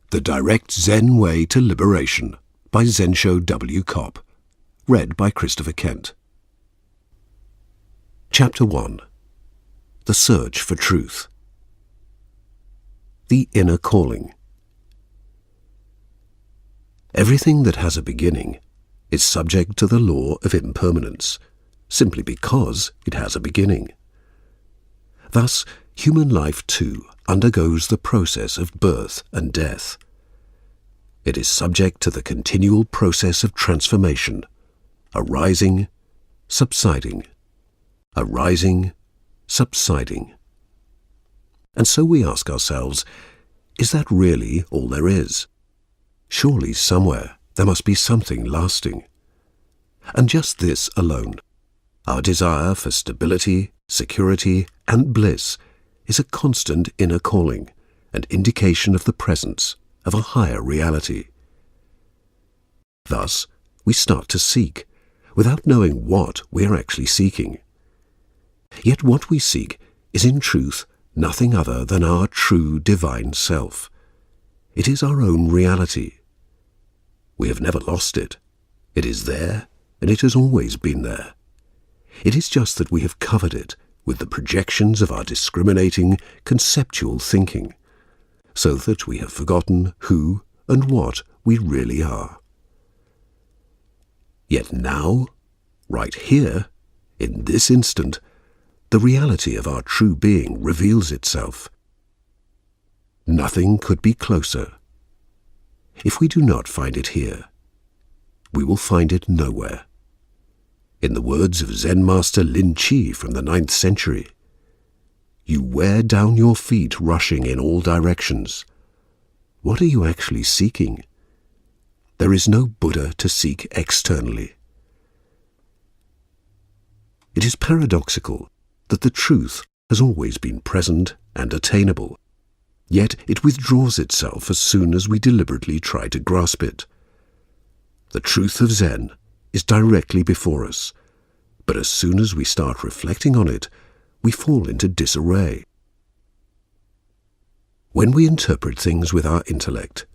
The Direct Zen Way to Liberation by Zensho W. Kopp. Read by Christopher Kent. Chapter 1. The Search for Truth. The Inner Calling. Everything that has a beginning is subject to the law of impermanence, simply because it has a beginning. Thus, human life too undergoes the process of birth and death. It is subject to the continual process of transformation, arising, subsiding, arising, subsiding. And so we ask ourselves, is that really all there is? Surely somewhere there must be something lasting. And just this alone, our desire for stability, security, and bliss is a constant inner calling, an indication of the presence of a higher reality. Thus, we start to seek, without knowing what we are actually seeking. Yet what we seek is in truth nothing other than our true divine self. It is our own reality. We have never lost it. It is there, and it has always been there. It is just that we have covered it with the projections of our discriminating, conceptual thinking, so that we have forgotten who and what we really are. Yet now, right here, in this instant, the reality of our true being reveals itself. Nothing could be closer. If we do not find it here, we will find it nowhere. In the words of Zen Master Lin Chi from the 9th century, "You wear down your feet rushing in all directions. What are you actually seeking? There is no Buddha to seek externally." It is paradoxical that the truth has always been present and attainable, yet it withdraws itself as soon as we deliberately try to grasp it. The truth of Zen is directly before us, but as soon as we start reflecting on it, we fall into disarray. When we interpret things with our intellect,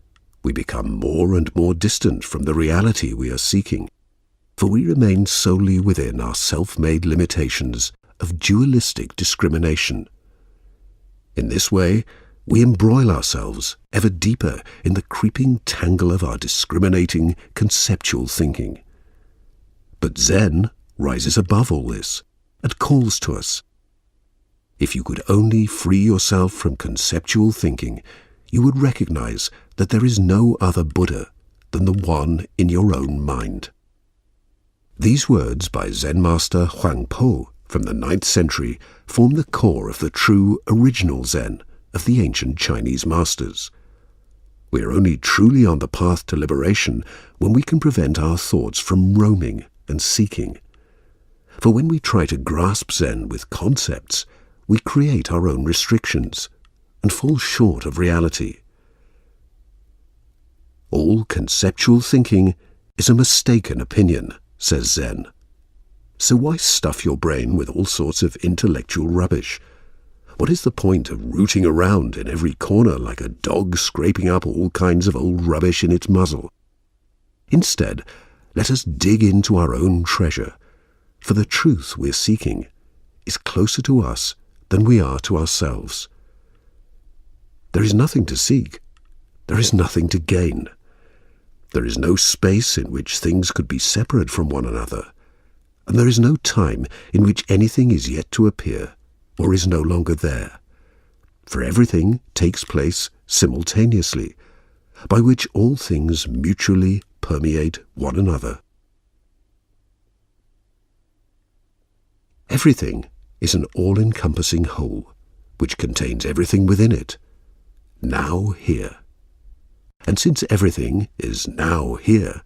we become more and more distant from the reality we are seeking, for we remain solely within our self-made limitations of dualistic discrimination. In this way, we embroil ourselves ever deeper in the creeping tangle of our discriminating, conceptual thinking. But Zen rises above all this and calls to us. If you could only free yourself from conceptual thinking, you would recognize that there is no other Buddha than the one in your own mind. These words by Zen Master Huang Po from the 9th century form the core of the true original Zen of the ancient Chinese masters. We are only truly on the path to liberation when we can prevent our thoughts from roaming and seeking. For when we try to grasp Zen with concepts, we create our own restrictions and fall short of reality. All conceptual thinking is a mistaken opinion, says Zen. So why stuff your brain with all sorts of intellectual rubbish? What is the point of rooting around in every corner like a dog scraping up all kinds of old rubbish in its muzzle? Instead, let us dig into our own treasure, for the truth we're seeking is closer to us than we are to ourselves. There is nothing to seek. There is nothing to gain. There is no space in which things could be separate from one another, and there is no time in which anything is yet to appear or is no longer there, for everything takes place simultaneously, by which all things mutually permeate one another. Everything is an all-encompassing whole, which contains everything within it, now here. And since everything is now here,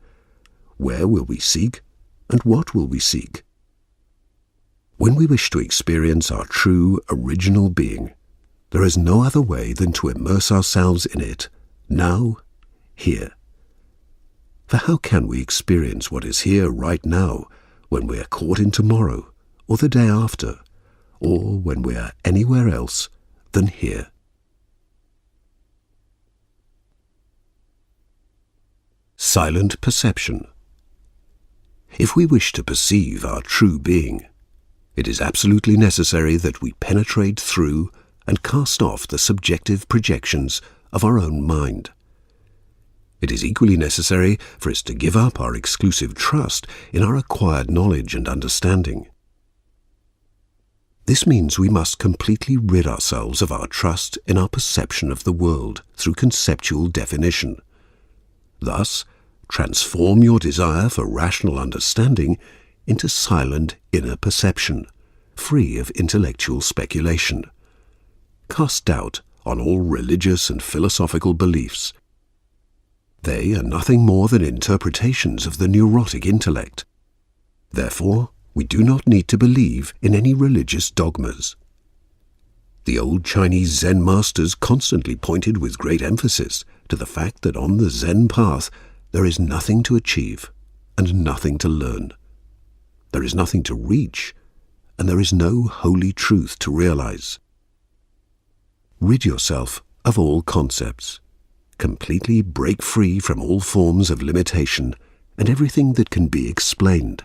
where will we seek, and what will we seek? When we wish to experience our true, original being, there is no other way than to immerse ourselves in it, now, here. For how can we experience what is here right now when we are caught in tomorrow, or the day after, or when we are anywhere else than here? Silent perception. If we wish to perceive our true being, it is absolutely necessary that we penetrate through and cast off the subjective projections of our own mind. It is equally necessary for us to give up our exclusive trust in our acquired knowledge and understanding. This means we must completely rid ourselves of our trust in our perception of the world through conceptual definition. Thus, transform your desire for rational understanding into silent inner perception, free of intellectual speculation. Cast doubt on all religious and philosophical beliefs. They are nothing more than interpretations of the neurotic intellect. Therefore, we do not need to believe in any religious dogmas. The old Chinese Zen masters constantly pointed with great emphasis to the fact that on the Zen path there is nothing to achieve and nothing to learn. There is nothing to reach, and there is no holy truth to realize. Rid yourself of all concepts. Completely break free from all forms of limitation and everything that can be explained.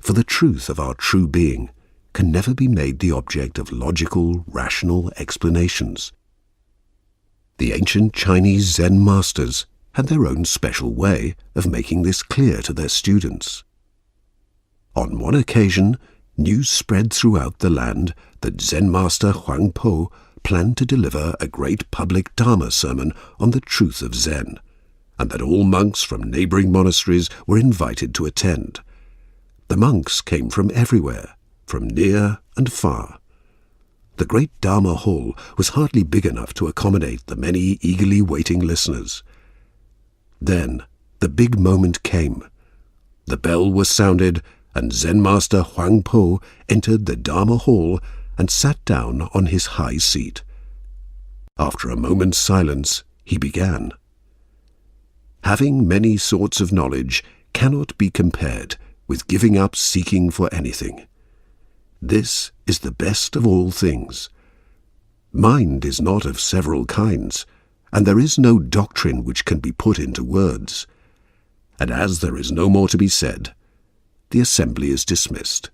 For the truth of our true being can never be made the object of logical, rational explanations. The ancient Chinese Zen masters had their own special way of making this clear to their students. On one occasion, news spread throughout the land that Zen Master Po planned to deliver a great public Dharma sermon on the truth of Zen, and that all monks from neighboring monasteries were invited to attend. The monks came from everywhere, from near and far. The great Dharma hall was hardly big enough to accommodate the many eagerly waiting listeners. Then the big moment came. The bell was sounded, and Zen Master Po entered the Dharma hall and sat down on his high seat. After a moment's silence, he began. Having many sorts of knowledge cannot be compared with giving up seeking for anything. This is the best of all things. Mind is not of several kinds, and there is no doctrine which can be put into words. And as there is no more to be said, the assembly is dismissed.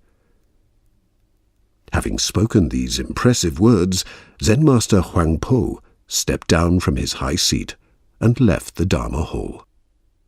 Having spoken these impressive words, Zen Master Po stepped down from his high seat and left the Dharma hall.